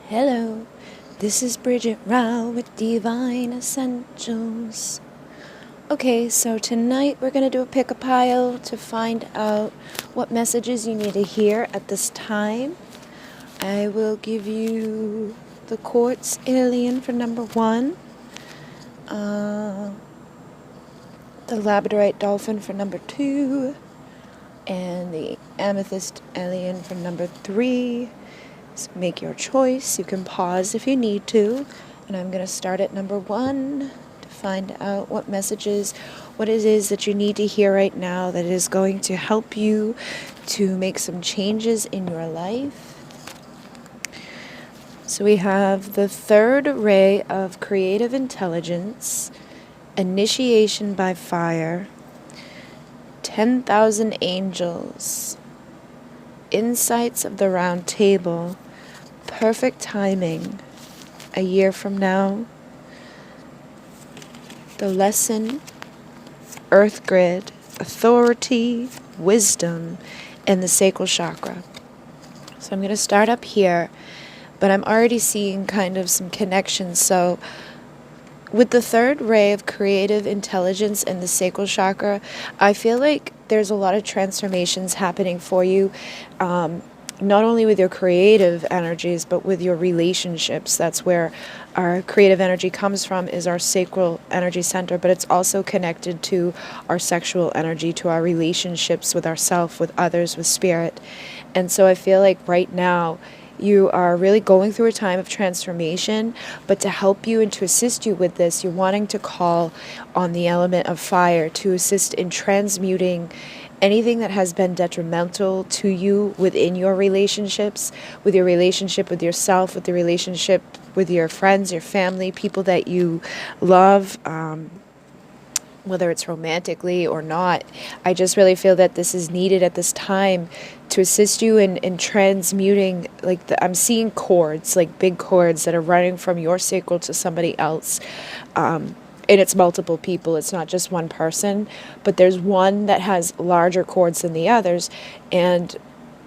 Hello, this is Bridget Rao with Divine Essentials. Okay, so tonight we're going to do a pick a pile to find out what messages you need to hear at this time. I will give you the quartz alien for number 1, the labradorite dolphin for number 2, and the amethyst alien for number 3. So make your choice. You can pause if you need to. And I'm going to start at number 1 to find out what messages, what it is that you need to hear right now that is going to help you to make some changes in your life. So we have the third ray of creative intelligence, initiation by fire, 10,000 angels, insights of the round table, perfect timing, a year from now, the lesson, earth grid, authority, wisdom, and the sacral chakra. So I'm going to start up here, but I'm already seeing kind of some connections. So with the third ray of creative intelligence and the sacral chakra, I feel like there's a lot of transformations happening for you, not only with your creative energies, but with your relationships. That's where our creative energy comes from, is our sacral energy center, but it's also connected to our sexual energy, to our relationships with ourselves, with others, with spirit. And so I feel like right now, you are really going through a time of transformation, but to help you and to assist you with this, you're wanting to call on the element of fire to assist in transmuting anything that has been detrimental to you within your relationships, with your relationship with yourself, with the relationship with your friends, your family, people that you love, whether it's romantically or not. I just really feel that this is needed at this time to assist you in transmuting, I'm seeing cords, like big cords that are running from your sacral to somebody else. And it's multiple people. It's not just one person, but there's one that has larger cords than the others, and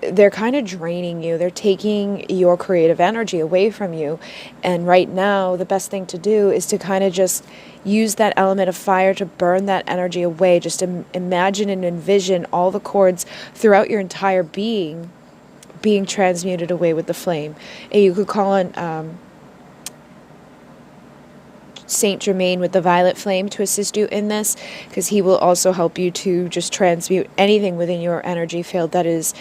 they're kind of draining you. They're taking your creative energy away from you. And right now, the best thing to do is to kind of just use that element of fire to burn that energy away. Just imagine and envision all the cords throughout your entire being being transmuted away with the flame. And you could call on Saint Germain with the violet flame to assist you in this, because he will also help you to just transmute anything within your energy field that is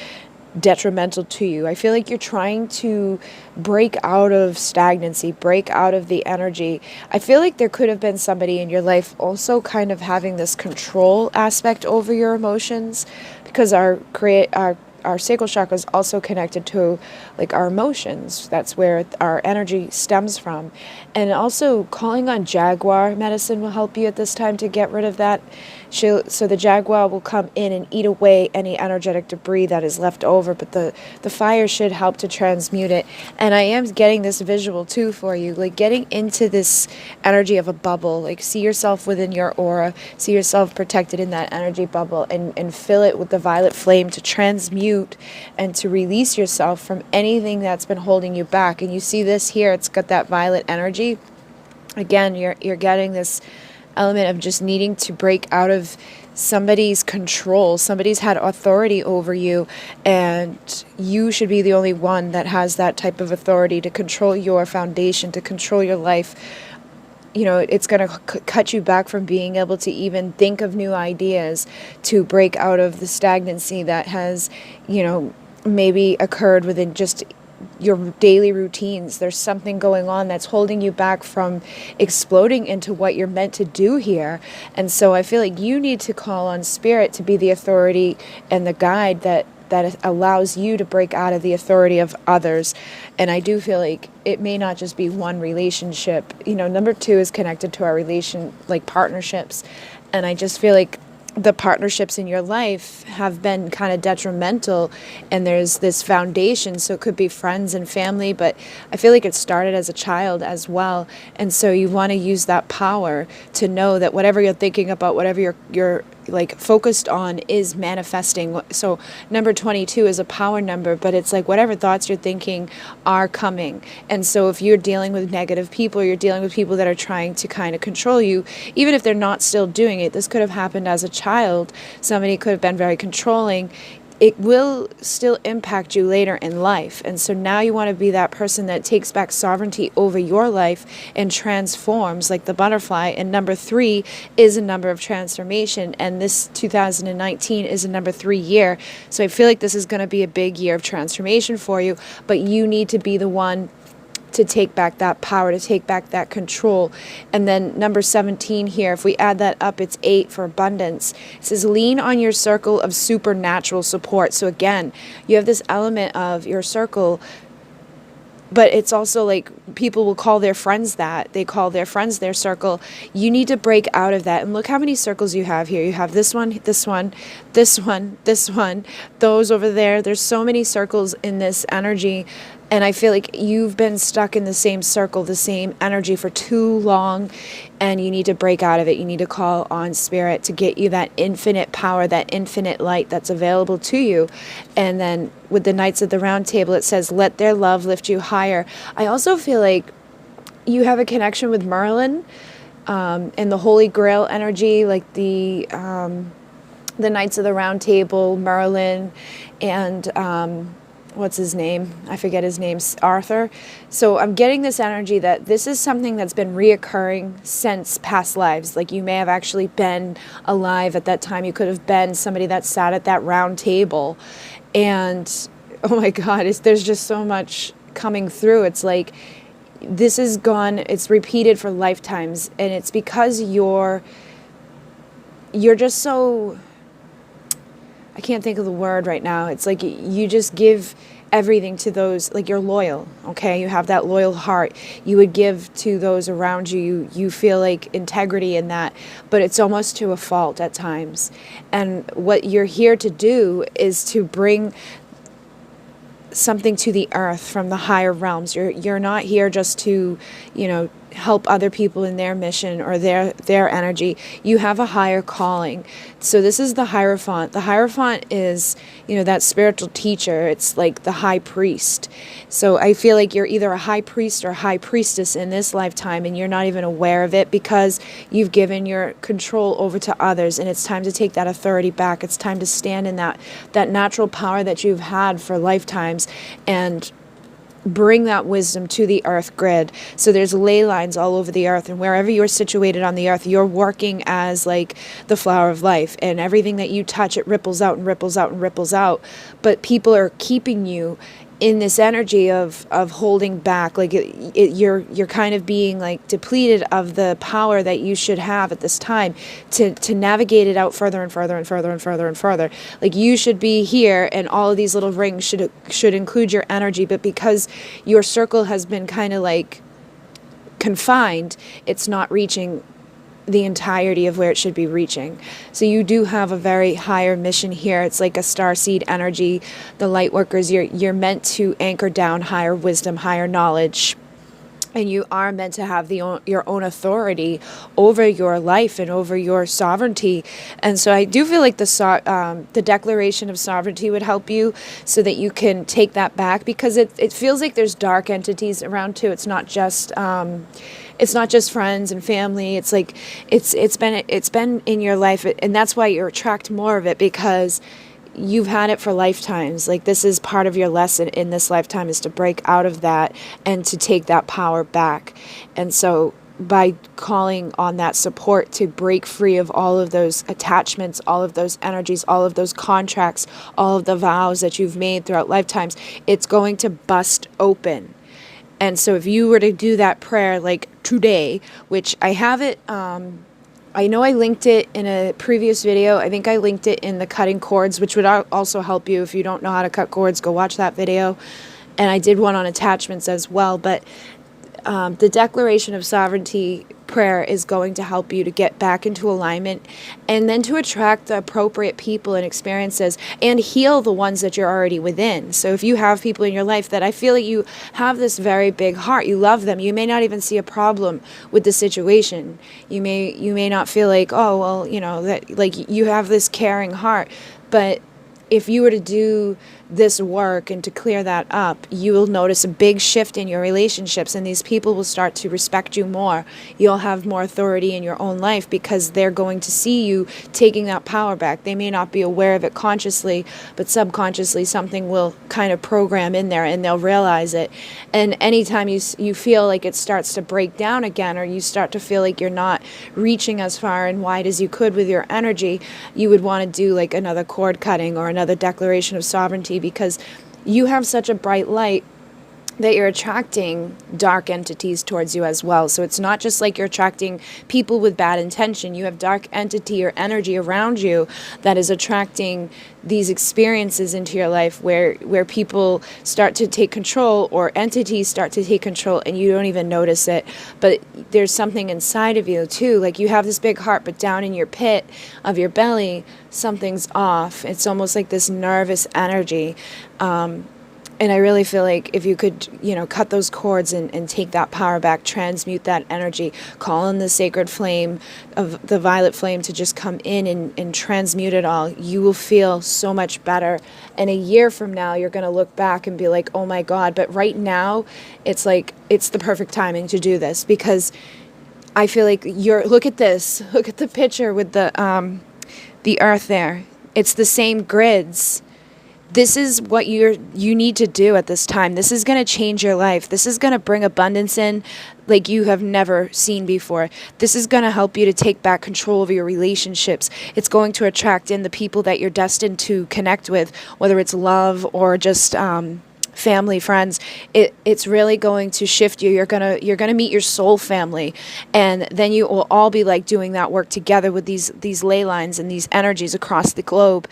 detrimental to you. I feel like you're trying to break out of stagnancy, break out of the energy. I feel like there could have been somebody in your life also kind of having this control aspect over your emotions, because our sacral chakra is also connected to our emotions. That's where our energy stems from. And also calling on jaguar medicine will help you at this time to get rid of that. So the jaguar will come in and eat away any energetic debris that is left over, but the fire should help to transmute it. And I am getting this visual too for you, getting into this energy of a bubble. See yourself within your aura, see yourself protected in that energy bubble, and fill it with the violet flame to transmute and to release yourself from anything that's been holding you back. And you see this here, it's got that violet energy. Again, you're getting this element of just needing to break out of somebody's control. Somebody's had authority over you, and you should be the only one that has that type of authority to control your foundation, to control your life. It's going to cut you back from being able to even think of new ideas, to break out of the stagnancy that has, maybe occurred within just your daily routines. There's something going on that's holding you back from exploding into what you're meant to do here. And so I feel like you need to call on spirit to be the authority and the guide that allows you to break out of the authority of others. And I do feel like it may not just be one relationship. Number 2 is connected to our partnerships. And I just feel like the partnerships in your life have been kind of detrimental, and there's this foundation. So it could be friends and family, but I feel like it started as a child as well. And so you want to use that power to know that whatever you're thinking about, whatever you're like focused on is manifesting. So number 22 is a power number, but it's like whatever thoughts you're thinking are coming. And so if you're dealing with negative people, you're dealing with people that are trying to kind of control you, even if they're not still doing it. This could have happened as a child. Somebody could have been very controlling. It will still impact you later in life. And so now you want to be that person that takes back sovereignty over your life and transforms like the butterfly. And number 3 is a number of transformation. And this 2019 is a number 3 year. So I feel like this is going to be a big year of transformation for you. But you need to be the one to take back that power, to take back that control. And then number 17 here, if we add that up, it's 8 for abundance. It says lean on your circle of supernatural support. So again, you have this element of your circle, but it's also like people will call their friends that. They call their friends their circle. You need to break out of that. And look how many circles you have here. You have this one, this one, this one, this one, those over there. There's so many circles in this energy. And I feel like you've been stuck in the same circle, the same energy for too long, and you need to break out of it. You need to call on Spirit to get you that infinite power, that infinite light that's available to you. And then with the Knights of the Round Table, it says, let their love lift you higher. I also feel like you have a connection with Merlin and the Holy Grail energy, like the Knights of the Round Table, Merlin, and what's his name? I forget his name, Arthur. So I'm getting this energy that this is something that's been reoccurring since past lives. Like you may have actually been alive at that time. You could have been somebody that sat at that round table. And oh my God, there's just so much coming through. It's like this is gone, it's repeated for lifetimes. And it's because you're just so... I can't think of the word right now. It's like you just give everything to those, like you're loyal, okay? You have that loyal heart. You would give to those around you. You feel like integrity in that, but it's almost to a fault at times. And what you're here to do is to bring something to the earth from the higher realms. You're not here just to, help other people in their mission or their energy. You have a higher calling. So this is the Hierophant. The Hierophant is, that spiritual teacher. It's like the high priest. So I feel like you're either a high priest or a high priestess in this lifetime, and you're not even aware of it because you've given your control over to others, and it's time to take that authority back. It's time to stand in that natural power that you've had for lifetimes and bring that wisdom to the earth grid. So there's ley lines all over the earth, and wherever you're situated on the earth, you're working as like the flower of life, and everything that you touch, it ripples out and ripples out and ripples out. But people are keeping you in this energy of holding back, like you're kind of being like depleted of the power that you should have at this time to navigate it out further and further and further and further and further. Like you should be here, and all of these little rings should include your energy, but because your circle has been kind of like confined, it's not reaching the entirety of where it should be reaching. So you do have a very higher mission here. It's like a starseed energy. The light workers, you're meant to anchor down higher wisdom, higher knowledge, and you are meant to have your own authority over your life and over your sovereignty. And so I do feel like the declaration of sovereignty would help you so that you can take that back, because it feels like there's dark entities around too. It's not just friends and family. It's like it's been in your life, and that's why you attract more of it, because you've had it for lifetimes. Like this is part of your lesson in this lifetime, is to break out of that and to take that power back. And so by calling on that support to break free of all of those attachments, all of those energies, all of those contracts, all of the vows that you've made throughout lifetimes, it's going to bust open. And so if you were to do that prayer like today, which I have it, I know I linked it in a previous video. I think I linked it in the cutting cords, which would also help you if you don't know how to cut cords. Go watch that video. And I did one on attachments as well. But the Declaration of Sovereignty prayer is going to help you to get back into alignment and then to attract the appropriate people and experiences and heal the ones that you're already within. So if you have people in your life that I feel like you have this very big heart, you love them, you may not even see a problem with the situation. You may not feel like, oh, well, you know, that like you have this caring heart, but if you were to do this work and to clear that up, you will notice a big shift in your relationships, and these people will start to respect you more. You'll have more authority in your own life because they're going to see you taking that power back. They may not be aware of it consciously, but subconsciously something will kind of program in there and they'll realize it. And anytime you feel like it starts to break down again, or you start to feel like you're not reaching as far and wide as you could with your energy, you would want to do like another cord cutting or another declaration of sovereignty, because you have such a bright light that you're attracting dark entities towards you as well. So it's not just like you're attracting people with bad intention. You have dark entity or energy around you that is attracting these experiences into your life where people start to take control, or entities start to take control, and you don't even notice it. But there's something inside of you too. Like you have this big heart, but down in your pit of your belly, something's off. It's almost like this nervous energy. And I really feel like if you could, cut those cords and take that power back, transmute that energy, call in the sacred flame of the violet flame to just come in and transmute it all, you will feel so much better. And a year from now, you're going to look back and be like, oh my God. But right now, it's like, it's the perfect timing to do this, because I feel like look at this. Look at the picture with the earth there. It's the same grids. This is what you need to do at this time. This is going to change your life. This is going to bring abundance in like you have never seen before. This is going to help you to take back control of your relationships. It's going to attract in the people that you're destined to connect with, whether it's love or just family, friends. It's really going to shift you. You're gonna meet your soul family, and then you will all be like doing that work together with these ley lines and these energies across the globe.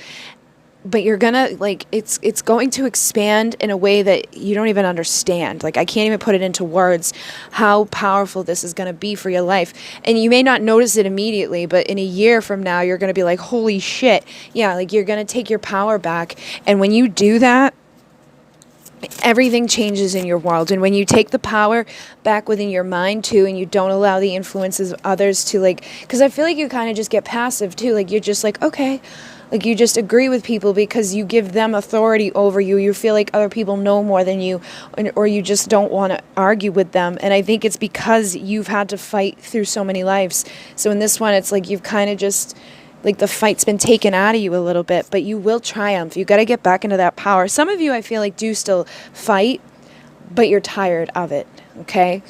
But you're gonna, like, it's going to expand in a way that you don't even understand. Like, I can't even put it into words how powerful this is gonna be for your life. And you may not notice it immediately, but in a year from now, you're gonna be like, holy shit. Yeah, like, you're gonna take your power back. And when you do that, everything changes in your world. And when you take the power back within your mind too, and you don't allow the influences of others to, like, because I feel like you kind of just get passive too. Like, you're just like, okay. Like, you just agree with people because you give them authority over you. You feel like other people know more than you, or you just don't want to argue with them. And I think it's because you've had to fight through so many lives. So in this one, it's like you've kind of just, like, the fight's been taken out of you a little bit, but you will triumph. You got to get back into that power. Some of you, I feel like, do still fight, but you're tired of it, okay?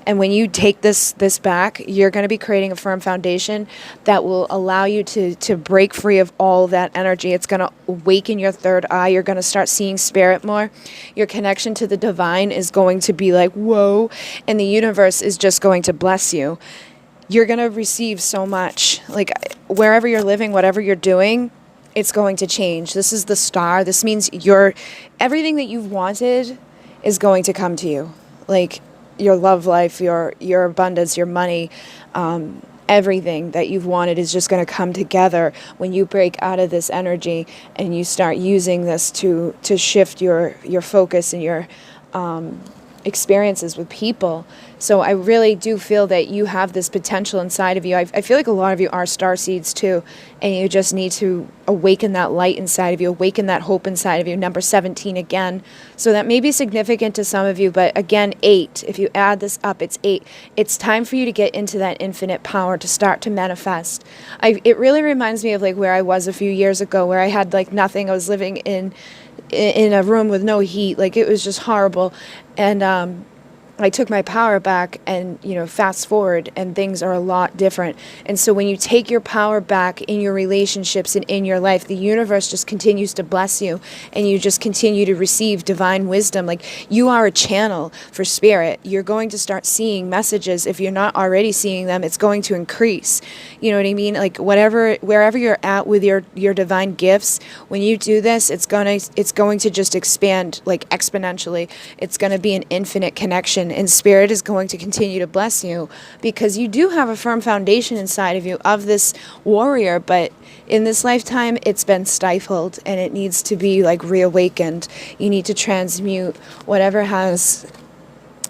And when you take this back, you're going to be creating a firm foundation that will allow you to break free of all that energy. It's going to awaken your third eye. You're going to start seeing spirit more. Your connection to the divine is going to be like, whoa, and the universe is just going to bless you. You're going to receive so much. Like, wherever you're living, whatever you're doing, it's going to change. This is the star. This means everything that you've wanted is going to come to you. Like, your love life, your abundance, your money, everything that you've wanted is just going to come together when you break out of this energy and you start using this to shift your focus and your experiences with people. So I really do feel that you have this potential inside of you. I feel like a lot of you are star seeds too, and you just need to awaken that light inside of you, awaken that hope inside of you. Number 17 again. So that may be significant to some of you, but again, 8. If you add this up, it's 8. It's time for you to get into that infinite power to start to manifest. It really reminds me of like where I was a few years ago, where I had like nothing. I was living in a room with no heat. Like, it was just horrible. And I took my power back, and, fast forward, and things are a lot different. And so when you take your power back in your relationships and in your life, the universe just continues to bless you, and you just continue to receive divine wisdom. Like, you are a channel for spirit. You're going to start seeing messages. If you're not already seeing them, it's going to increase. You know what I mean? Like, wherever you're at with your divine gifts, when you do this, it's going to just expand, like, exponentially. It's going to be an infinite connection. foundation, and Spirit is going to continue to bless you because you do have a firm foundation inside of you of this warrior, but in this lifetime it's been stifled and it needs to be like reawakened. You need to transmute whatever has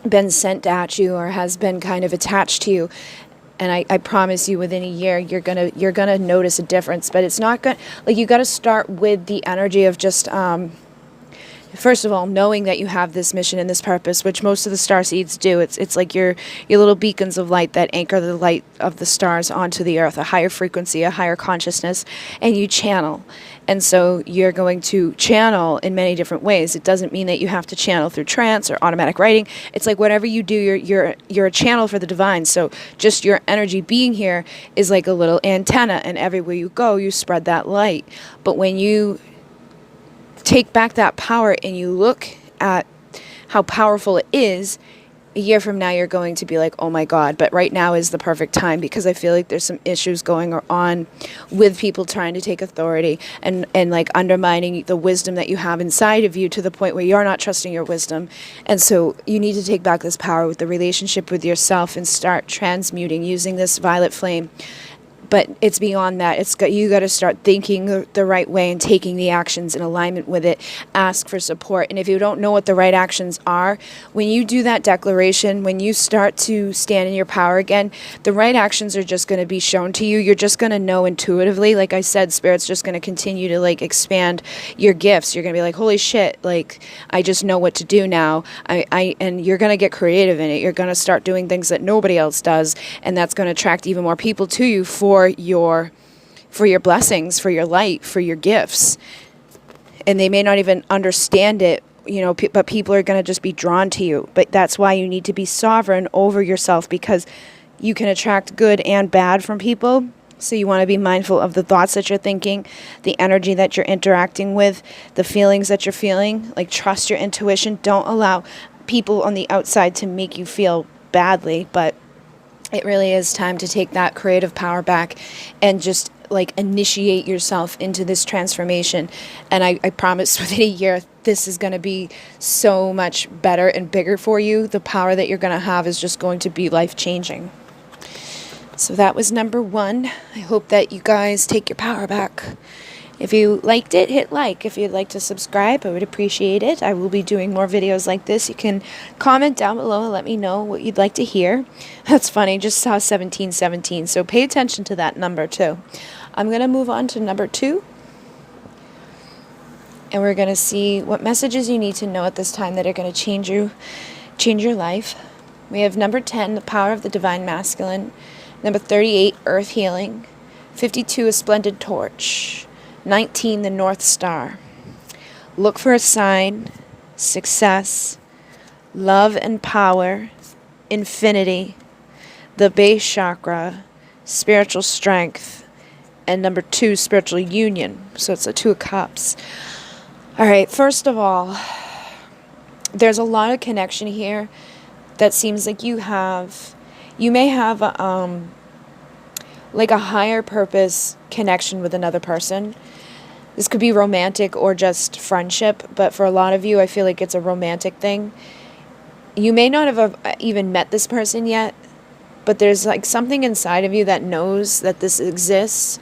been sent at you or has been kind of attached to you. And I promise you, within a year, you're gonna notice a difference. But it's not gonna, like, you got to start with the energy of just first of all, knowing that you have this mission and this purpose, which most of the star seeds do. It's like your little beacons of light that anchor the light of the stars onto the earth, a higher frequency, a higher consciousness, and you channel. And so you're going to channel in many different ways. It doesn't mean that you have to channel through trance or automatic writing. It's like whatever you do, you're a channel for the divine. So just your energy being here is like a little antenna, and everywhere you go, you spread that light. But when you take back that power and you look at how powerful it is, a year from now you're going to be like, oh my God. But right now is the perfect time, because I feel like there's some issues going on with people trying to take authority and like undermining the wisdom that you have inside of you to the point where you're not trusting your wisdom. And so you need to take back this power with the relationship with yourself and start transmuting using this violet flame. But it's beyond that. You got to start thinking the right way and taking the actions in alignment with it. Ask for support. And if you don't know what the right actions are, when you do that declaration, when you start to stand in your power again, the right actions are just going to be shown to you. You're just going to know intuitively. Like I said, Spirit's just going to continue to like expand your gifts. You're going to be like, holy shit, like I just know what to do now. And you're going to get creative in it. You're going to start doing things that nobody else does, and that's going to attract even more people to you for your blessings, for your light, for your gifts. And they may not even understand it, but people are going to just be drawn to you. But that's why you need to be sovereign over yourself, because you can attract good and bad from people. So you want to be mindful of the thoughts that you're thinking, the energy that you're interacting with, the feelings that you're feeling. Like, trust your intuition. Don't allow people on the outside to make you feel badly, but it really is time to take that creative power back and just like initiate yourself into this transformation. And I promise within a year, this is going to be so much better and bigger for you. The power that you're going to have is just going to be life-changing. So that was number 1. I hope that you guys take your power back. If you liked it, hit like. If you'd like to subscribe, I would appreciate it. I will be doing more videos like this. You can comment down below and let me know what you'd like to hear. That's funny, just saw 1717, so pay attention to that number too. I'm going to move on to number 2. And we're going to see what messages you need to know at this time that are going to change your life. We have number 10, the power of the divine masculine. Number 38, earth healing. 52, a splendid torch. 19, the North Star. Look for a sign, success, love and power, infinity, the base chakra, spiritual strength, and number 2, spiritual union. So it's a 2 of cups. All right, first of all, there's a lot of connection here that seems like you may have like a higher purpose connection with another person. This could be romantic or just friendship, but for a lot of you, I feel like it's a romantic thing. You may not have even met this person yet, but there's like something inside of you that knows that this exists,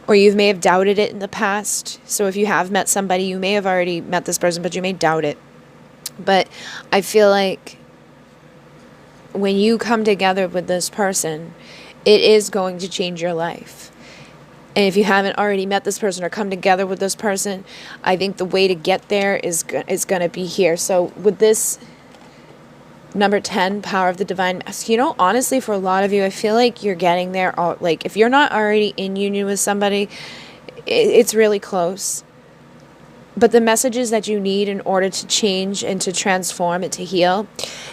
or you may have doubted it in the past. So if you have met somebody, you may have already met this person, but you may doubt it. But I feel like when you come together with this person, it is going to change your life. And if you haven't already met this person or come together with this person, I think the way to get there is going to be here. So with this number 10, power of the divine masculine, honestly, for a lot of you, I feel like you're getting there. Like, if you're not already in union with somebody, it's really close. But the messages that you need in order to change and to transform and to heal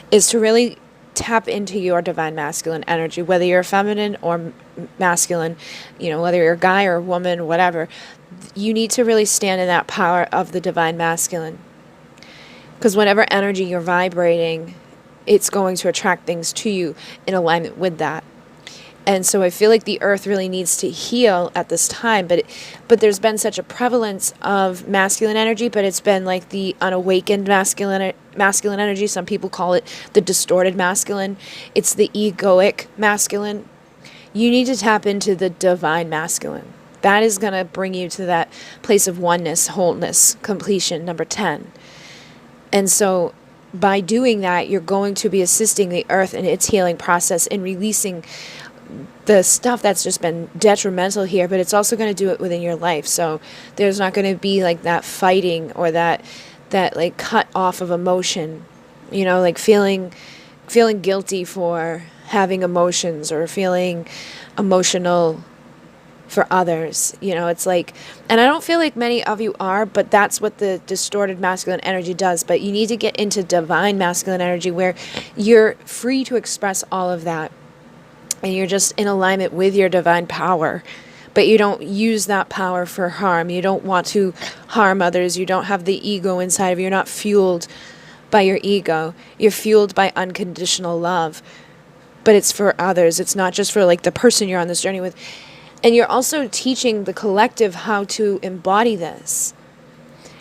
is to really tap into your divine masculine energy, whether you're feminine or masculine, whether you're a guy or a woman, whatever. You need to really stand in that power of the divine masculine, because whatever energy you're vibrating, it's going to attract things to you in alignment with that. And so I feel like the earth really needs to heal at this time, but there's been such a prevalence of masculine energy, but it's been like the unawakened masculine energy. Some people call it the distorted masculine. It's the egoic masculine. You need to tap into the divine masculine. That is going to bring you to that place of oneness, wholeness, completion, number 10. And so by doing that, you're going to be assisting the earth in its healing process and releasing the stuff that's just been detrimental here, but it's also going to do it within your life. So there's not going to be like that fighting or that like cut off of emotion, you know, like feeling guilty for having emotions or feeling emotional for others. You know, it's like, and I don't feel like many of you are, but that's what the distorted masculine energy does. But you need to get into divine masculine energy where you're free to express all of that. And you're just in alignment with your divine power, but you don't use that power for harm. You don't want to harm others. You don't have the ego inside of you. You're not fueled by your ego. You're fueled by unconditional love, but it's for others. It's not just for like the person you're on this journey with. And you're also teaching the collective how to embody this.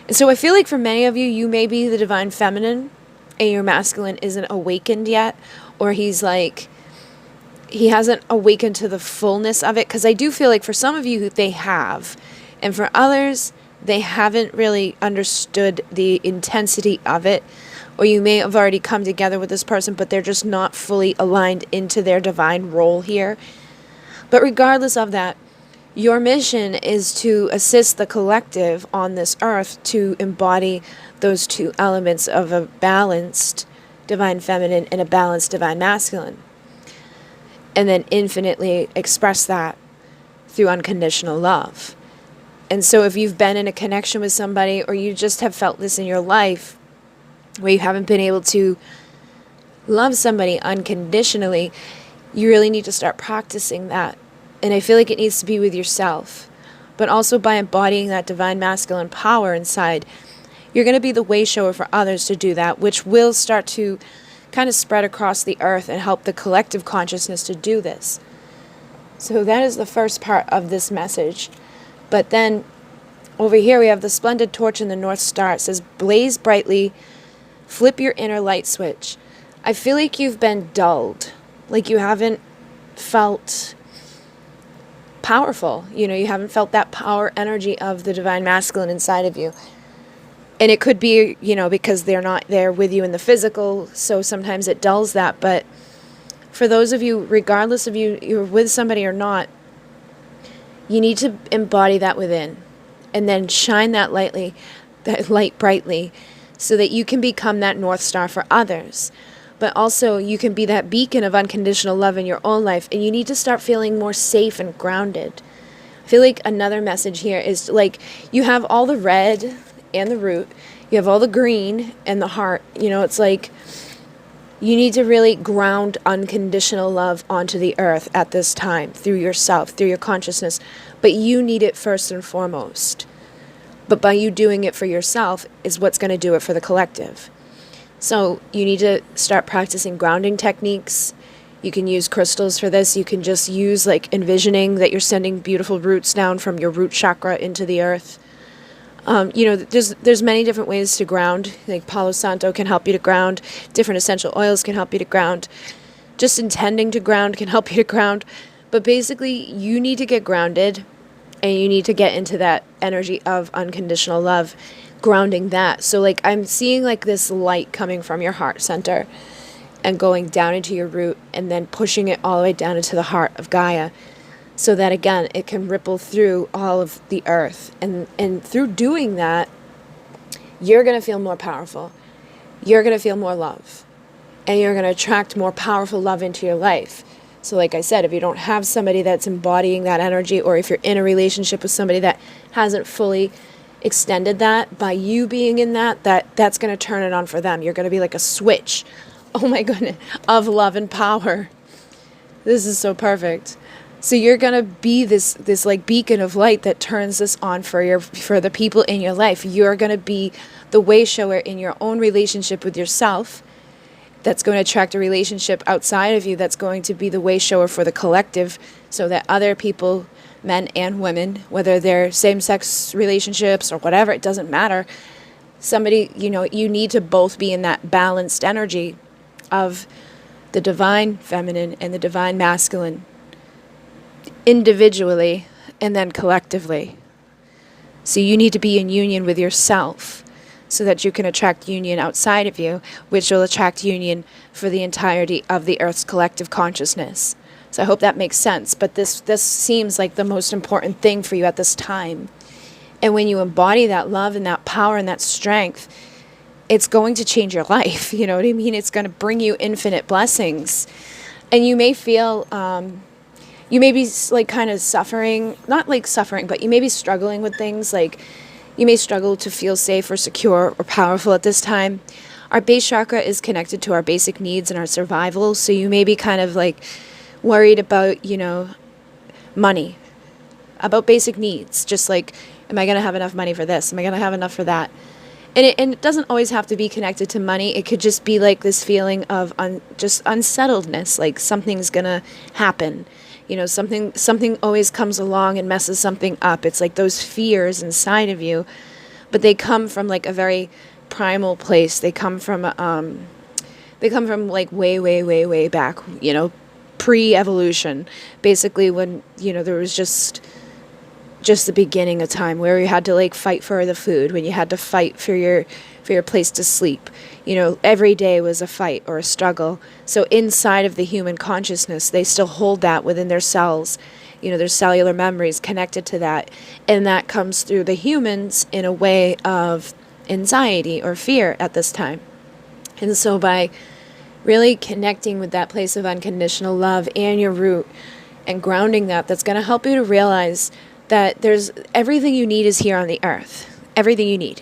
And so I feel like for many of you, you may be the divine feminine and your masculine isn't awakened yet, or he hasn't awakened to the fullness of it, because I do feel like for some of you they have, and for others they haven't really understood the intensity of it, or you may have already come together with this person but they're just not fully aligned into their divine role here. But regardless of that, your mission is to assist the collective on this earth to embody those two elements of a balanced divine feminine and a balanced divine masculine, and then infinitely express that through unconditional love. And so if you've been in a connection with somebody, or you just have felt this in your life, where you haven't been able to love somebody unconditionally, you really need to start practicing that. And I feel like it needs to be with yourself, but also by embodying that divine masculine power inside, you're going to be the way shower for others to do that, which will start to kind of spread across the earth and help the collective consciousness to do this. So that is the first part of this message. But then over here we have the splendid torch in the North Star. It says, blaze brightly, flip your inner light switch. I feel like you've been dulled, like you haven't felt powerful. You know, you haven't felt that power energy of the divine masculine inside of you. And it could be, you know, because they're not there with you in the physical, so sometimes it dulls that. But for those of you, regardless of you're with somebody or not, you need to embody that within, and then shine that light brightly, so that you can become that North Star for others. But also you can be that beacon of unconditional love in your own life, and you need to start feeling more safe and grounded. I feel like another message here is like you have all the red and the root, you have all the green and the heart. You know, it's like you need to really ground unconditional love onto the earth at this time, through yourself, through your consciousness. But you need it first and foremost. But by you doing it for yourself is what's going to do it for the collective. So you need to start practicing grounding techniques. You can use crystals for this. You can just use like envisioning that you're sending beautiful roots down from your root chakra into the earth. You know, there's many different ways to ground. Like Palo Santo can help you to ground. Different essential oils can help you to ground. Just intending to ground can help you to ground. But basically, you need to get grounded, and you need to get into that energy of unconditional love, grounding that. So like I'm seeing like this light coming from your heart center and going down into your root, and then pushing it all the way down into the heart of Gaia, so that again it can ripple through all of the earth. And through doing that, you're going to feel more powerful. You're going to feel more love, and you're going to attract more powerful love into your life. So like I said, if you don't have somebody that's embodying that energy, or if you're in a relationship with somebody that hasn't fully extended that, by you being in that's going to turn it on for them. You're going to be like a switch, oh my goodness, of love and power. This is so perfect. So you're going to be this like beacon of light that turns this on for the people in your life. You're going to be the way shower in your own relationship with yourself, that's going to attract a relationship outside of you that's going to be the way shower for the collective, so that other people, men and women, whether they're same-sex relationships or whatever, it doesn't matter. Somebody, you need to both be in that balanced energy of the divine feminine and the divine masculine, individually and then collectively. So you need to be in union with yourself so that you can attract union outside of you, which will attract union for the entirety of the Earth's collective consciousness. So I hope that makes sense. But this seems like the most important thing for you at this time. And when you embody that love and that power and that strength, it's going to change your life. You know what I mean? It's going to bring you infinite blessings. And you may feel, you may be like kind of suffering, not like suffering, but you may be struggling with things like you may struggle to feel safe or secure or powerful at this time. Our base chakra is connected to our basic needs and our survival. So you may be kind of like worried about, money, about basic needs. Just like, am I going to have enough money for this? Am I going to have enough for that? And it doesn't always have to be connected to money. It could just be like this feeling of just unsettledness, like something's going to happen. Something always comes along and messes something up. It's like those fears inside of you, but they come from like a very primal place. They come from like way, way, way, way back, pre-evolution, basically when, there was just the beginning of time where you had to like fight for the food, when you had to fight for your place to sleep. Every day was a fight or a struggle. So inside of the human consciousness, they still hold that within their cells. Their cellular memories connected to that. And that comes through the humans in a way of anxiety or fear at this time. And so by really connecting with that place of unconditional love and your root and grounding that's going to help you to realize that there's everything you need is here on the earth. Everything you need,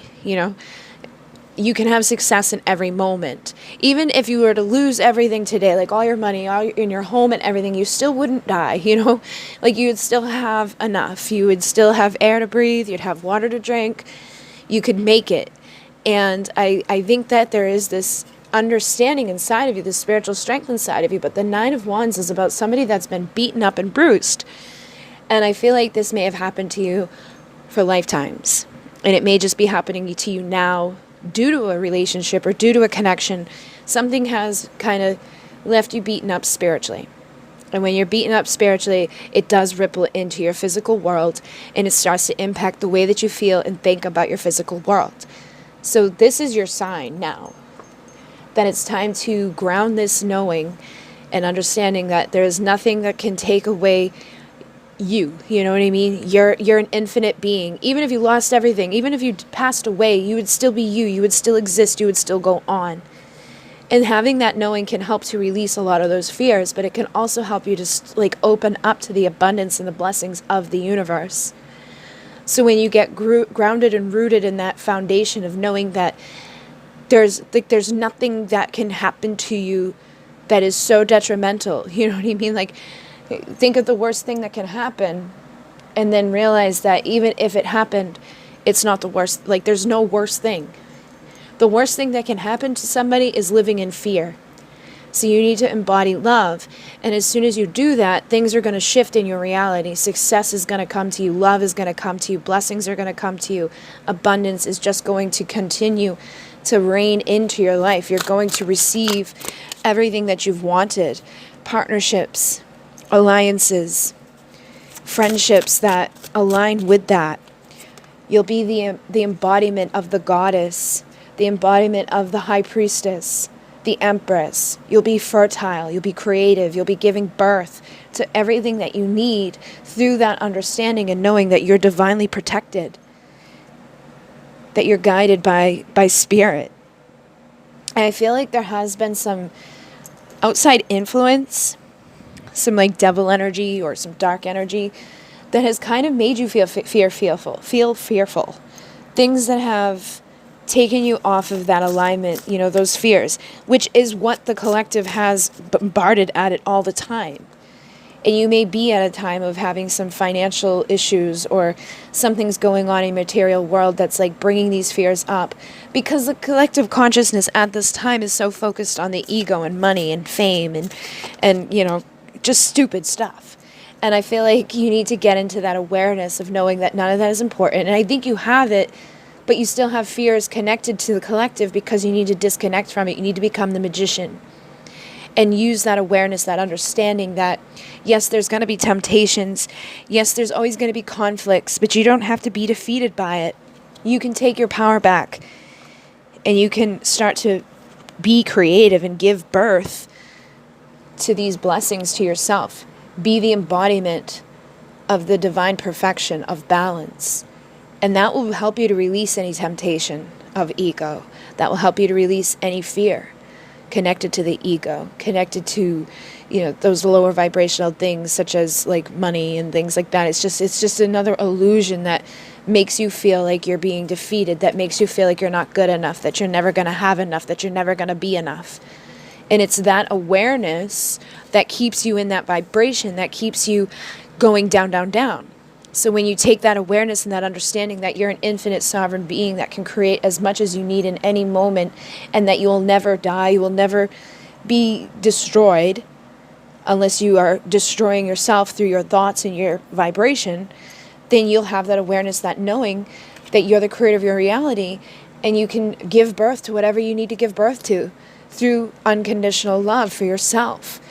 You can have success in every moment. Even if you were to lose everything today, like all your money, in your home and everything, you still wouldn't die, Like you would still have enough. You would still have air to breathe. You'd have water to drink. You could make it. And I think that there is this understanding inside of you, this spiritual strength inside of you. But the Nine of Wands is about somebody that's been beaten up and bruised. And I feel like this may have happened to you for lifetimes. And it may just be happening to you now due to a relationship or due to a connection. Something has kind of left you beaten up spiritually. And when you're beaten up spiritually, it does ripple into your physical world. And it starts to impact the way that you feel and think about your physical world. So this is your sign now that it's time to ground this knowing and understanding that there is nothing that can take away you know what I mean? You're an infinite being. Even if you lost everything, even if you passed away, you would still be you would still exist, you would still go on. And having that knowing can help to release a lot of those fears, but it can also help you to like open up to the abundance and the blessings of the universe. So when you get grounded and rooted in that foundation of knowing that there's nothing that can happen to you that is so detrimental, you know what I mean? Like, think of the worst thing that can happen and then realize that even if it happened, it's not the worst. Like, there's no worst thing. The worst thing that can happen to somebody is living in fear. So you need to embody love. And as soon as you do that, things are going to shift in your reality. Success is going to come to you. Love is going to come to you. Blessings are going to come to you. Abundance is just going to continue to reign into your life. You're going to receive everything that you've wanted. Partnerships, alliances, friendships that align with that. You'll be the embodiment of the goddess, the embodiment of the high priestess, the empress. You'll be fertile, you'll be creative, you'll be giving birth to everything that you need through that understanding and knowing that you're divinely protected, that you're guided by spirit. And I feel like there has been some outside influence, some like devil energy or some dark energy that has kind of made you feel fearful. Things that have taken you off of that alignment, those fears, which is what the collective has bombarded at it all the time. And you may be at a time of having some financial issues or something's going on in the material world that's like bringing these fears up, because the collective consciousness at this time is so focused on the ego and money and fame and you know, just stupid stuff. And I feel like you need to get into that awareness of knowing that none of that is important. And I think you have it, but you still have fears connected to the collective because you need to disconnect from it. You need to become the magician and use that awareness, that understanding that, yes, there's going to be temptations. Yes, there's always going to be conflicts, but you don't have to be defeated by it. You can take your power back and you can start to be creative and give birth to these blessings to yourself. Be the embodiment of the divine perfection of balance. And that will help you to release any temptation of ego. That will help you to release any fear connected to the ego, connected to, you know, those lower vibrational things such as like money and things like that. It's just another illusion that makes you feel like you're being defeated, that makes you feel like you're not good enough, that you're never going to have enough, that you're never going to be enough. And it's that awareness that keeps you in that vibration, that keeps you going down, down, down. So when you take that awareness and that understanding that you're an infinite sovereign being that can create as much as you need in any moment, and that you will never die, you will never be destroyed unless you are destroying yourself through your thoughts and your vibration, then you'll have that awareness, that knowing that you're the creator of your reality, and you can give birth to whatever you need to give birth to through unconditional love for yourself.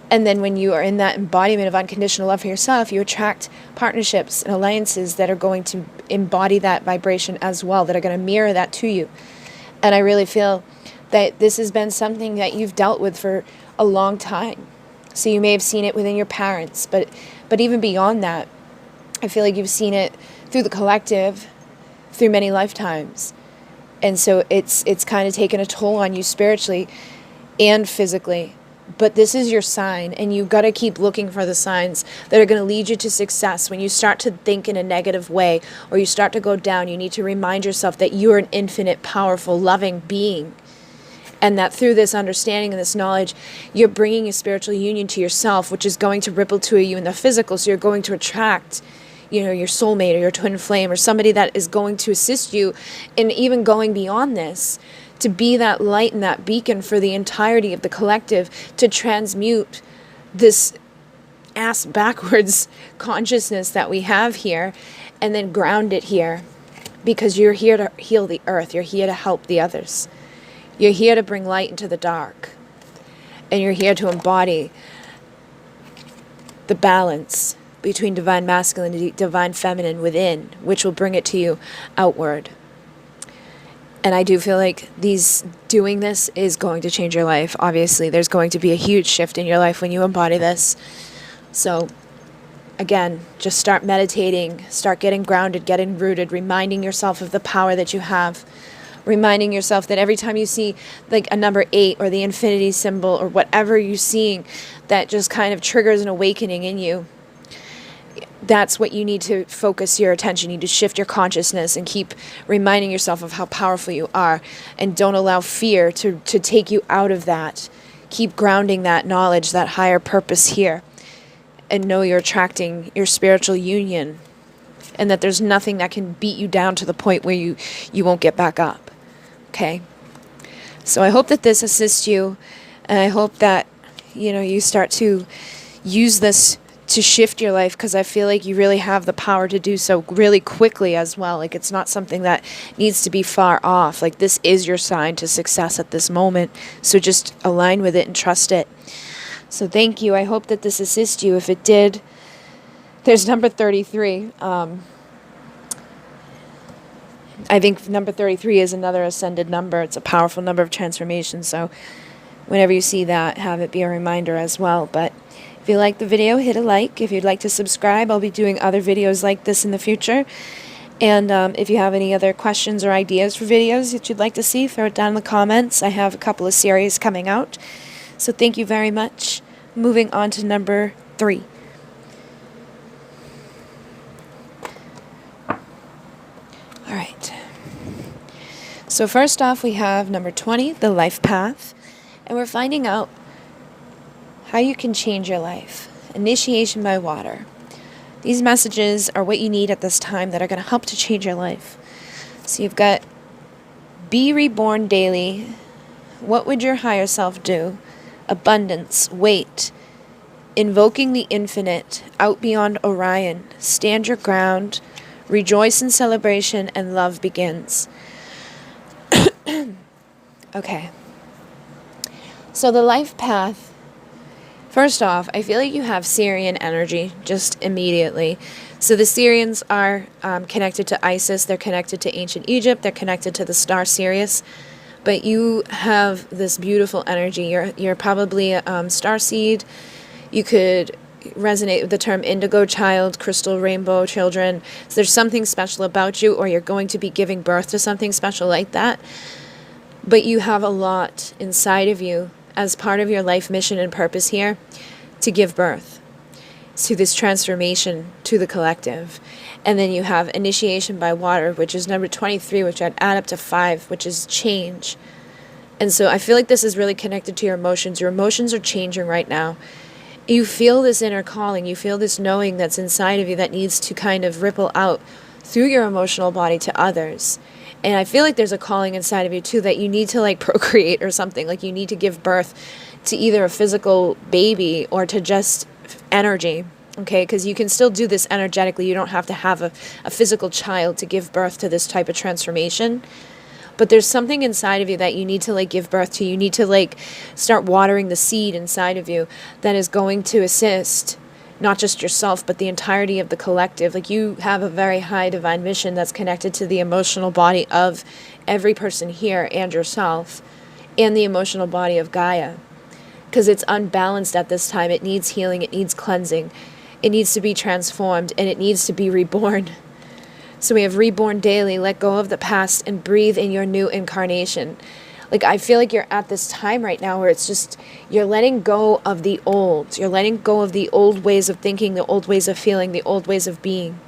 And then when you are in that embodiment of unconditional love for yourself, you attract partnerships and alliances that are going to embody that vibration as well, that are going to mirror that to you. And I really feel that this has been something that you've dealt with for a long time. So you may have seen it within your parents, but even beyond that, I feel like you've seen it through the collective, through many lifetimes. And so it's kind of taken a toll on you spiritually and physically. But this is your sign, and you've got to keep looking for the signs that are going to lead you to success. When you start to think in a negative way or you start to go down, you need to remind yourself that you're an infinite, powerful, loving being. And that through this understanding and this knowledge, you're bringing a spiritual union to yourself, which is going to ripple to you in the physical. So you're going to attract, you know, your soulmate or your twin flame or somebody that is going to assist you in even going beyond this, to be that light and that beacon for the entirety of the collective, to transmute this ass backwards consciousness that we have here and then ground it here, because you're here to heal the earth. You're here to help the others. You're here to bring light into the dark, and you're here to embody the balance between divine masculine and divine feminine within, which will bring it to you outward. And I do feel like doing this is going to change your life. Obviously, there's going to be a huge shift in your life when you embody this. So, again, just start meditating, start getting grounded, getting rooted, reminding yourself of the power that you have, reminding yourself that every time you see like a number 8 or the infinity symbol or whatever you're seeing that just kind of triggers an awakening in you, that's what you need to focus your attention. You need to shift your consciousness and keep reminding yourself of how powerful you are, and don't allow fear to take you out of that. Keep grounding that knowledge, that higher purpose here, and know you're attracting your spiritual union, and that there's nothing that can beat you down to the point where you won't get back up. Okay? So I hope that this assists you, and I hope that, you know, you start to use this to shift your life, because I feel like you really have the power to do so really quickly as well. Like, it's not something that needs to be far off. Like, this is your sign to success at this moment. So just align with it and trust it. So thank you. I hope that this assists you. If it did, there's number 33. I think number 33 is another ascended number. It's a powerful number of transformation. So whenever you see that, have it be a reminder as well. But if you like the video, hit a like. If you'd like to subscribe, I'll be doing other videos like this in the future. And if you have any other questions or ideas for videos that you'd like to see, throw it down in the comments. I have a couple of series coming out. So thank you very much. Moving on to number 3. All right. So first off, we have number 20, the life path. And we're finding out how you can change your life. initiation by water. These messages are what you need at this time that are going to help to change your life. So you've got be reborn daily. What would your higher self do? Abundance, wait, invoking the infinite, out beyond Orion, stand your ground, rejoice in celebration, and love begins. Okay. So the life path, first off, I feel like you have Syrian energy just immediately. So the Syrians are connected to Isis, they're connected to ancient Egypt, they're connected to the star Sirius. But you have this beautiful energy. You're probably a starseed. You could resonate with the term indigo child, crystal rainbow children. So there's something special about you, or you're going to be giving birth to something special like that. But you have a lot inside of you as part of your life mission and purpose here to give birth to this transformation to the collective. And then you have initiation by water, which is number 23, which I'd add up to 5, which is change. And so I feel like this is really connected to your emotions. Your emotions are changing right now. You feel this inner calling. You feel this knowing that's inside of you that needs to kind of ripple out through your emotional body to others. And I feel like there's a calling inside of you too that you need to like procreate or something. Like you need to give birth to either a physical baby or to just energy. Okay, because you can still do this energetically. You don't have to have a physical child to give birth to this type of transformation. But there's something inside of you that you need to like give birth to. You need to like start watering the seed inside of you that is going to assist not just yourself, but the entirety of the collective. Like you have a very high divine mission that's connected to the emotional body of every person here and yourself and the emotional body of Gaia. Because it's unbalanced at this time. It needs healing. It needs cleansing. It needs to be transformed, and it needs to be reborn. So we have reborn daily, let go of the past, and breathe in your new incarnation. Like, I feel like you're at this time right now where it's just, you're letting go of the old. You're letting go of the old ways of thinking, the old ways of feeling, the old ways of being.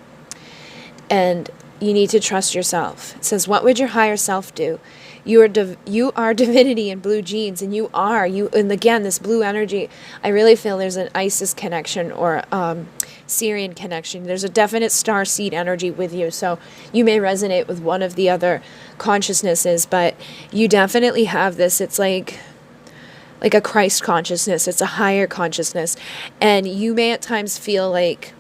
And you need to trust yourself. It says, what would your higher self do? You are divinity in blue jeans, and and again, this blue energy, I really feel there's an Isis connection or Syrian connection. There's a definite star seed energy with you, so you may resonate with one of the other consciousnesses, but you definitely have this. It's like a Christ consciousness. It's a higher consciousness, and you may at times feel like,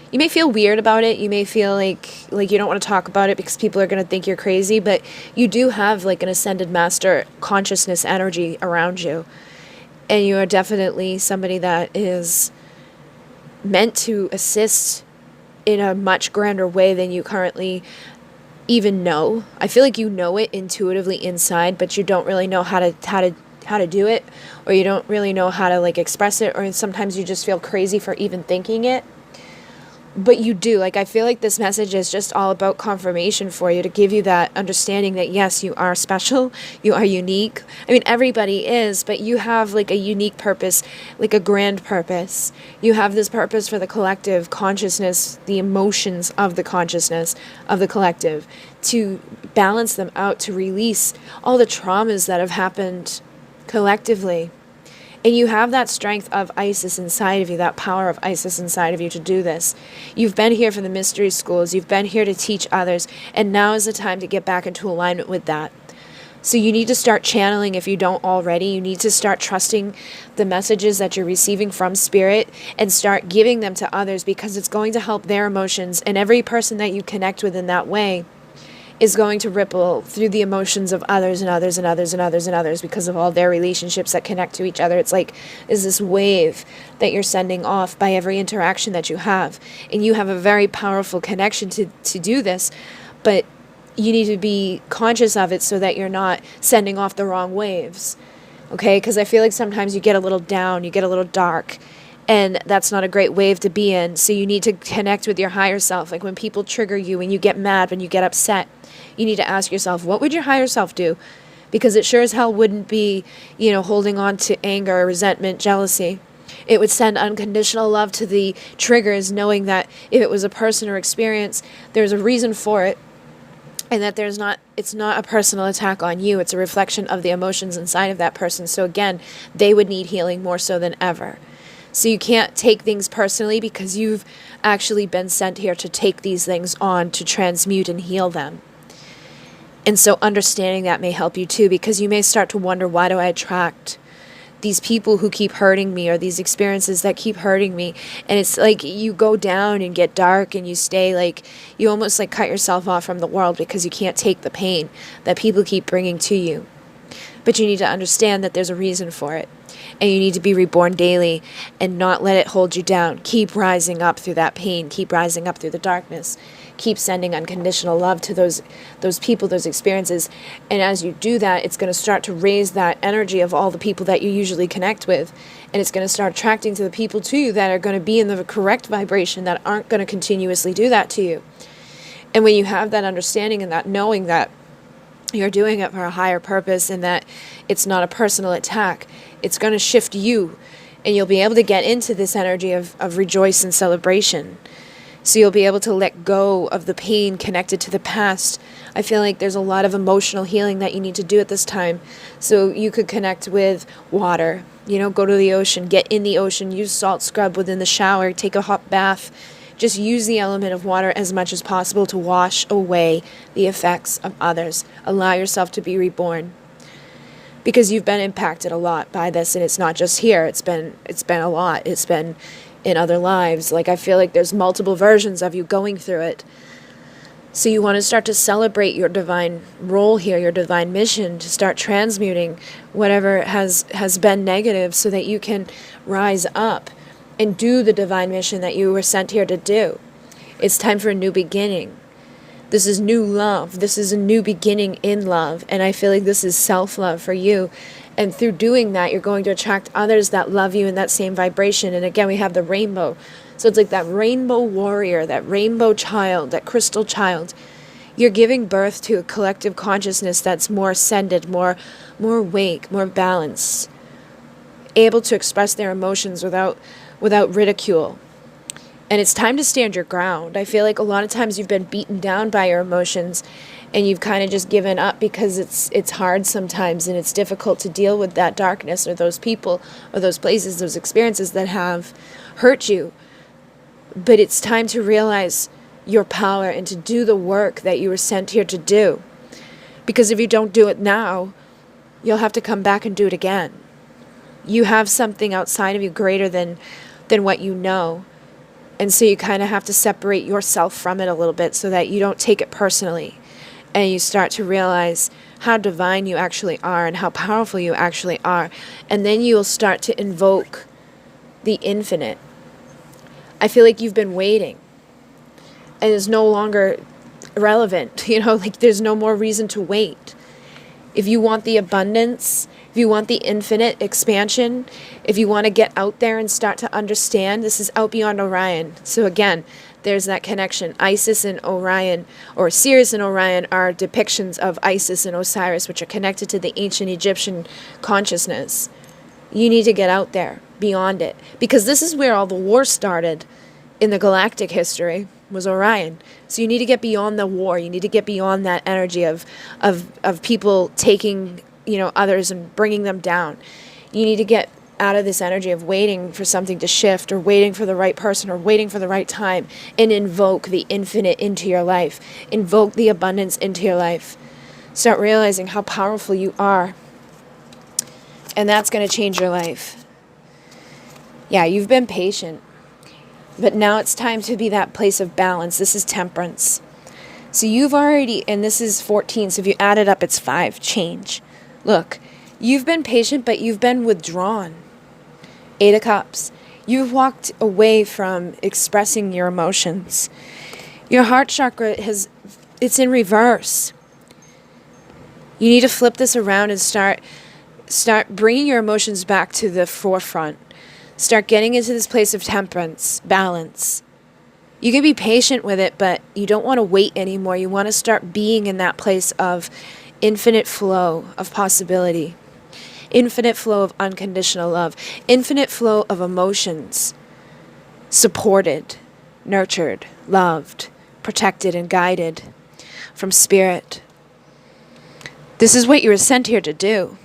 you may feel weird about it. You may feel like you don't want to talk about it because people are going to think you're crazy, but you do have like an ascended master consciousness energy around you. And you are definitely somebody that is meant to assist in a much grander way than you currently even know. I feel like you know it intuitively inside, but you don't really know how to do it, or you don't really know how to like express it, or sometimes you just feel crazy for even thinking it. But you do. Like, I feel like this message is just all about confirmation for you, to give you that understanding that, yes, you are special, you are unique. I mean, everybody is, but you have, like, a unique purpose, like a grand purpose. You have this purpose for the collective consciousness, the emotions of the consciousness of the collective, to balance them out, to release all the traumas that have happened collectively. And you have that strength of Isis inside of you, that power of Isis inside of you to do this. You've been here for the mystery schools. You've been here to teach others. And now is the time to get back into alignment with that. So you need to start channeling if you don't already. You need to start trusting the messages that you're receiving from Spirit and start giving them to others, because it's going to help their emotions. And every person that you connect with in that way is going to ripple through the emotions of others and others and others and others and others, because of all their relationships that connect to each other. It's like, is this wave that you're sending off by every interaction that you have. And you have a very powerful connection to do this, but you need to be conscious of it so that you're not sending off the wrong waves. Okay? Because I feel like sometimes you get a little down, you get a little dark, and that's not a great wave to be in. So you need to connect with your higher self. Like when people trigger you, when you get mad, when you get upset, you need to ask yourself, what would your higher self do? Because it sure as hell wouldn't be, holding on to anger, resentment, jealousy. It would send unconditional love to the triggers, knowing that if it was a person or experience, there's a reason for it, and that it's not a personal attack on you. It's a reflection of the emotions inside of that person. So again, they would need healing more so than ever. So you can't take things personally because you've actually been sent here to take these things on, to transmute and heal them. And so understanding that may help you too, because you may start to wonder, why do I attract these people who keep hurting me, or these experiences that keep hurting me? And it's like you go down and get dark, and you stay like, you almost like cut yourself off from the world because you can't take the pain that people keep bringing to you. But you need to understand that there's a reason for it. And you need to be reborn daily and not let it hold you down. Keep rising up through that pain. Keep rising up through the darkness. Keep sending unconditional love to those people, those experiences. And as you do that, it's going to start to raise that energy of all the people that you usually connect with. And it's going to start attracting to the people too that are going to be in the correct vibration, that aren't going to continuously do that to you. And when you have that understanding and that knowing that you're doing it for a higher purpose and that it's not a personal attack, it's going to shift you, and you'll be able to get into this energy of rejoice and celebration. So you'll be able to let go of the pain connected to the past. I feel like there's a lot of emotional healing that you need to do at this time. So you could connect with water, go to the ocean, get in the ocean, use salt scrub within the shower, take a hot bath. Just use the element of water as much as possible to wash away the effects of others. Allow yourself to be reborn. Because you've been impacted a lot by this, and it's not just here. It's been a lot. It's been in other lives. Like, I feel like there's multiple versions of you going through it. So you want to start to celebrate your divine role here, your divine mission, to start transmuting whatever has been negative so that you can rise up and do the divine mission that you were sent here to do. It's time for a new beginning. This is new love. This is a new beginning in love. And I feel like this is self-love for you. And through doing that, you're going to attract others that love you in that same vibration. And again, we have the rainbow. So it's like that rainbow warrior, that rainbow child, that crystal child. You're giving birth to a collective consciousness that's more ascended, more awake, more balanced, able to express their emotions without ridicule. And it's time to stand your ground. I feel like a lot of times you've been beaten down by your emotions, and you've kind of just given up because it's hard sometimes, and it's difficult to deal with that darkness or those people or those places, those experiences that have hurt you. But it's time to realize your power and to do the work that you were sent here to do. Because if you don't do it now, you'll have to come back and do it again. You have something outside of you greater than what you know. And so you kind of have to separate yourself from it a little bit so that you don't take it personally. And you start to realize how divine you actually are and how powerful you actually are. And then you will start to invoke the infinite. I feel like you've been waiting. And it's no longer relevant. Like there's no more reason to wait. If you want the abundance, if you want the infinite expansion, if you want to get out there and start to understand, this is out beyond Orion. So again, there's that connection. Isis and Orion, or Sirius and Orion, are depictions of Isis and Osiris, which are connected to the ancient Egyptian consciousness. You need to get out there, beyond it. Because this is where all the war started in the galactic history, was Orion. So you need to get beyond the war. You need to get beyond that energy of people taking, others and bringing them down. You need to get out of this energy of waiting for something to shift, or waiting for the right person, or waiting for the right time, and invoke the infinite into your life. Invoke the abundance into your life. Start realizing how powerful you are. And that's going to change your life. Yeah, you've been patient. But now it's time to be that place of balance. This is temperance. So you've already, and this is 14, so if you add it up, it's 5. Change. Look, you've been patient, but you've been withdrawn. 8 of Cups. You've walked away from expressing your emotions. Your heart chakra it's in reverse. You need to flip this around and start bringing your emotions back to the forefront. Start getting into this place of temperance, balance. You can be patient with it, but you don't want to wait anymore. You want to start being in that place of infinite flow of possibility, infinite flow of unconditional love, infinite flow of emotions, supported, nurtured, loved, protected, and guided from spirit. This is what you were sent here to do.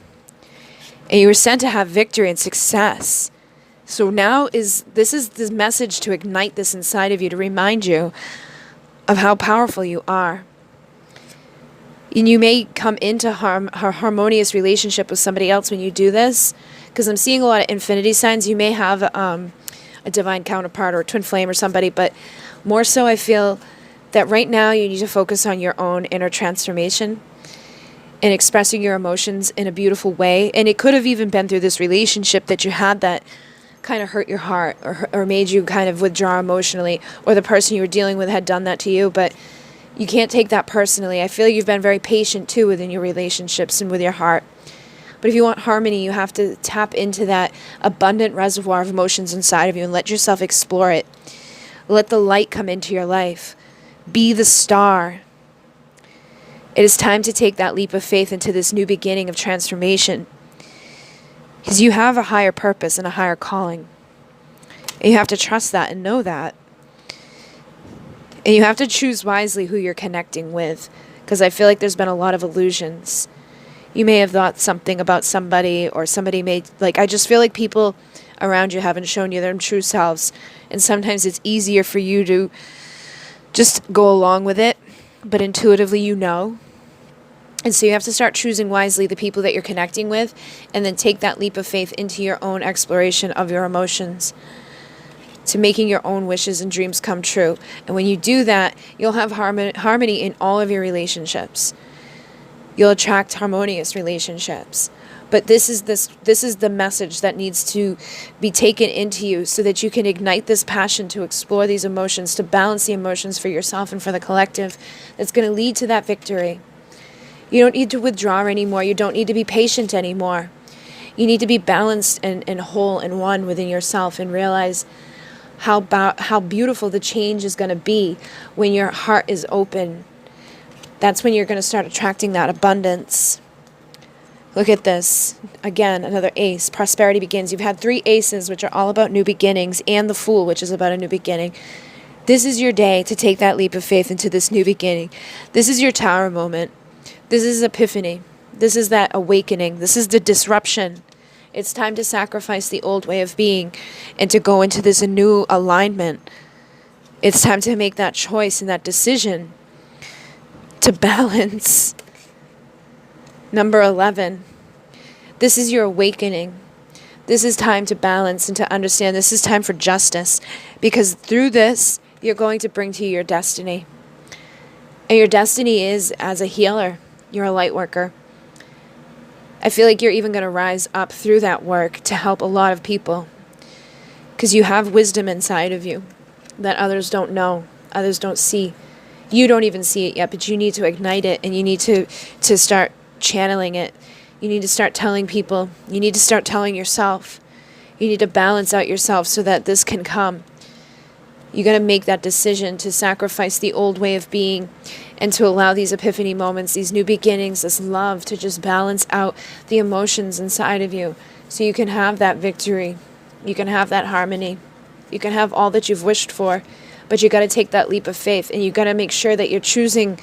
And you were sent to have victory and success. So now this is the message to ignite this inside of you, to remind you of how powerful you are. And you may come into a harmonious relationship with somebody else when you do this, because I'm seeing a lot of infinity signs. You may have a divine counterpart or a twin flame or somebody, but more so I feel that right now you need to focus on your own inner transformation and expressing your emotions in a beautiful way. And it could have even been through this relationship that you had that kind of hurt your heart or made you kind of withdraw emotionally, or the person you were dealing with had done that to you, but you can't take that personally. I feel you've been very patient too within your relationships and with your heart. But if you want harmony, you have to tap into that abundant reservoir of emotions inside of you and let yourself explore it. Let the light come into your life. Be the star. It is time to take that leap of faith into this new beginning of transformation. Because you have a higher purpose and a higher calling. And you have to trust that and know that. And you have to choose wisely who you're connecting with, because I feel like there's been a lot of illusions. You may have thought something about somebody, or somebody may, I just feel like people around you haven't shown you their true selves. And sometimes it's easier for you to just go along with it, but intuitively you know. And so you have to start choosing wisely the people that you're connecting with, and then take that leap of faith into your own exploration of your emotions, to making your own wishes and dreams come true. And when you do that, you'll have harmony in all of your relationships. You'll attract harmonious relationships. But this is the message that needs to be taken into you, so that you can ignite this passion to explore these emotions, to balance the emotions for yourself and for the collective. That's going to lead to that victory. You don't need to withdraw anymore. You don't need to be patient anymore. You need to be balanced and whole and one within yourself, and realize how beautiful the change is going to be when your heart is open. That's when you're going to start attracting that abundance. Look at this. Again, another ace. Prosperity begins. You've had 3 aces, which are all about new beginnings, and the Fool, which is about a new beginning. This is your day to take that leap of faith into this new beginning. This is your Tower moment. This is epiphany. This is that awakening. This is the disruption. It's time to sacrifice the old way of being and to go into this new alignment. It's time to make that choice and that decision to balance. Number 11. This is your awakening. This is time to balance and to understand. This is time for justice, because through this, you're going to bring to you your destiny. And your destiny is as a healer. You're a light worker. I feel like you're even going to rise up through that work to help a lot of people, because you have wisdom inside of you that others don't know, others don't see. You don't even see it yet, but you need to ignite it, and you need to start channeling it. You need to start telling people. You need to start telling yourself. You need to balance out yourself so that this can come. You got to make that decision to sacrifice the old way of being, and to allow these epiphany moments, these new beginnings, this love to just balance out the emotions inside of you, so you can have that victory. You can have that harmony. You can have all that you've wished for, but you got to take that leap of faith, and you got to make sure that you're choosing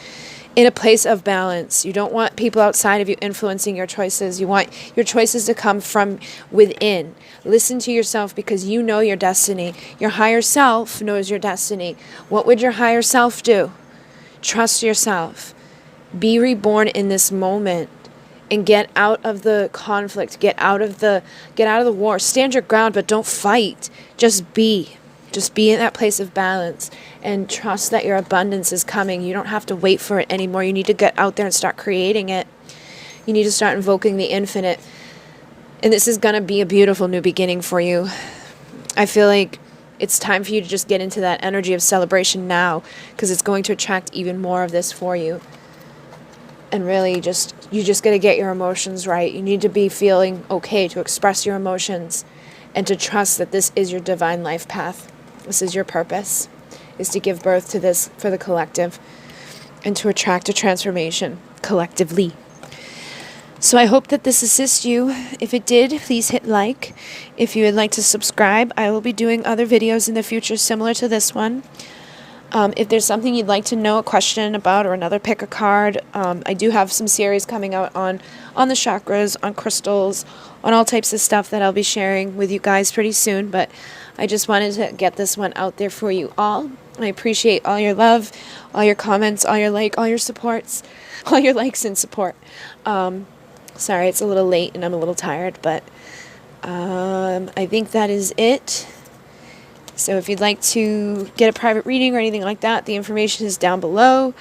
in a place of balance. You don't want people outside of you influencing your choices. You want your choices to come from within. Listen to yourself, because you know your destiny. Your higher self knows your destiny. What would your higher self do? Trust yourself. Be reborn in this moment, and get out of the conflict. Get out of the war. Stand your ground, but don't fight. Just be. Just be in that place of balance, and trust that your abundance is coming. You don't have to wait for it anymore. You need to get out there and start creating it. You need to start invoking the infinite. And this is going to be a beautiful new beginning for you. I feel like it's time for you to just get into that energy of celebration now, because it's going to attract even more of this for you. And really, you just got to get your emotions right. You need to be feeling okay to express your emotions, and to trust that this is your divine life path. This is your purpose, is to give birth to this for the collective, and to attract a transformation collectively. So I hope that this assists you. If it did, please hit like. If you would like to subscribe, I will be doing other videos in the future similar to this one. If there's something you'd like to know, a question about, or another pick a card, I do have some series coming out on the chakras, on crystals, on all types of stuff that I'll be sharing with you guys pretty soon. But I just wanted to get this one out there for you all. I appreciate all your love, all your comments, all your supports, all your likes and support. Sorry, it's a little late and I'm a little tired, but I think that is it. So if you'd like to get a private reading or anything like that, the information is down below.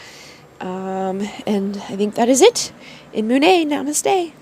And I think that is it. In MUNAY, namaste.